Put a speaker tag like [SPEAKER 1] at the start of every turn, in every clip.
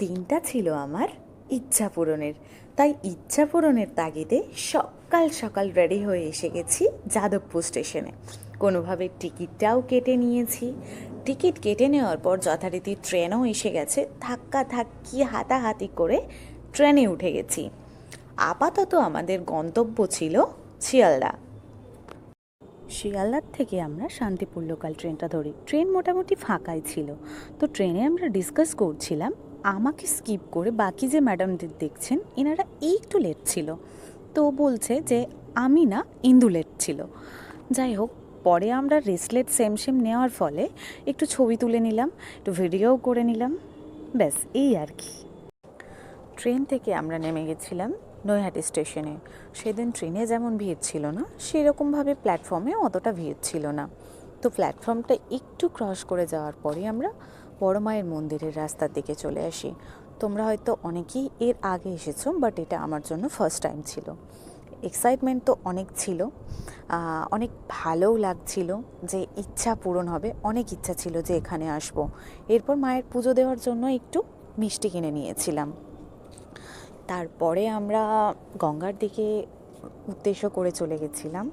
[SPEAKER 1] দিনটা ছিল আমার ইচ্ছা পূরণের। তাই ইচ্ছা পূরণের তাগিদে সকাল সকাল রেডি হয়ে এসে গেছি যাদবপুর স্টেশনে। কোনোভাবে টিকিটটাও কেটে নিয়েছি। টিকিট কেটে নেওয়ার পর যথারীতি ট্রেনও এসে গেছে। ধাক্কা ধাক্কি হাতাহাতি করে ট্রেনে উঠে গেছি। আপাতত আমাদের গন্তব্য ছিল শিয়ালদা। শিয়ালদার থেকে আমরা শান্তিপুর লোকাল ট্রেনটা ধরি। ট্রেন মোটামুটি ফাঁকাই ছিল। তো ট্রেনে আমরা ডিসকাস করছিলাম, আমাকে স্কিপ করে বাকি যে ম্যাডামদের দেখছেন এনারা একটু লেট ছিল। তো বলছে যে আমি না, ইন্দু লেট ছিল। যাই হোক, পরে আমরা রেসলেট সেম সেম নেওয়ার ফলে একটু ছবি তুলে নিলাম, একটু ভিডিওও করে নিলাম, ব্যাস এই আর কি। ট্রেন থেকে আমরা নেমে গেছিলাম নৈহাটি স্টেশনে। সেদিন ট্রেনে যেমন ভিড় ছিল না, সেরকমভাবে প্ল্যাটফর্মেও অতটা ভিড় ছিল না। তো প্ল্যাটফর্মটা একটু ক্রস করে যাওয়ার পরে আমরা বড় মায়ের মন্দিরের রাস্তার দিকে চলে আসি। তোমরা হয়তো অনেকেই এর আগে এসেছো, বাট এটা আমার জন্য ফার্স্ট টাইম ছিল। এক্সাইটমেন্ট তো অনেক ছিল, অনেক ভালোও লাগছিল যে ইচ্ছা পূরণ হবে। অনেক ইচ্ছা ছিল যে এখানে আসবো। এরপর মায়ের পুজো দেওয়ার জন্য একটু মিষ্টি কিনে নিয়েছিলাম। তারপরে আমরা গঙ্গার দিকে উদ্দেশ্য করে চলে গেছিলাম।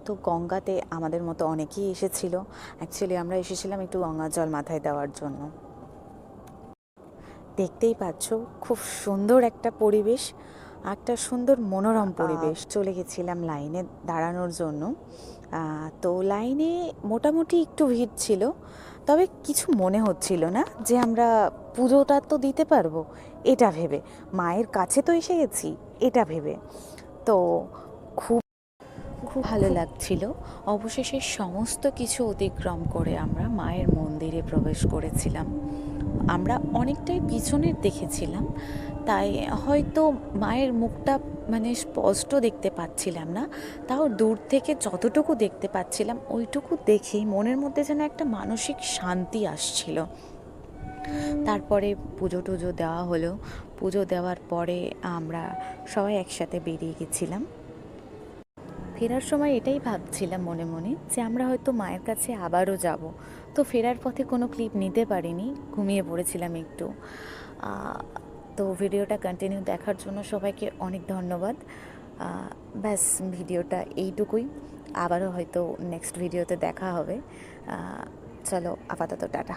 [SPEAKER 1] তো গঙ্গাতে আমাদের মতো অনেকেই এসেছিল। অ্যাকচুয়ালি আমরা এসেছিলাম একটু গঙ্গার জল মাথায় দেওয়ার জন্য। দেখতেই পাচ্ছ খুব সুন্দর একটা পরিবেশ, একটা সুন্দর মনোরম পরিবেশ। চলে গেছিলাম লাইনে দাঁড়ানোর জন্য। তো লাইনে মোটামুটি একটু ভিড় ছিল, তবে কিছু মনে হচ্ছিল না যে আমরা পুজোটা তো দিতে পারবো এটা ভেবে, মায়ের কাছে তো এসে গেছি এটা ভেবে। তো খুব খুব ভালো লাগছিল। অবশেষে সমস্ত কিছু অতিক্রম করে আমরা মায়ের মন্দিরে প্রবেশ করেছিলাম। আমরা অনেকটাই পিছনের দেখেছিলাম, তাই হয়তো মায়ের মুখটা মানে স্পষ্ট দেখতে পাচ্ছিলাম না। তাও দূর থেকে যতটুকু দেখতে পাচ্ছিলাম ওইটুকু দেখেই মনের মধ্যে যেন একটা মানসিক শান্তি আসছিল। তারপরে পুজো টুজো দেওয়া হলো। পুজো দেওয়ার পরে আমরা সবাই একসাথে বেরিয়ে গেছিলাম। ফেরার সময় এটাই ভাবছিলাম মনে মনে যে আমরা হয়তো মায়ের কাছে আবারও যাব। তো ফেরার পথে কোনো ক্লিপ নিতে পারিনি, ঘুমিয়ে পড়েছিলাম একটু। তো ভিডিওটা কন্টিনিউ দেখার জন্য সবাইকে অনেক ধন্যবাদ। ব্যাস ভিডিওটা এইটুকুই। আবারও হয়তো নেক্সট ভিডিওতে দেখা হবে। চলো আপাতত টাটা।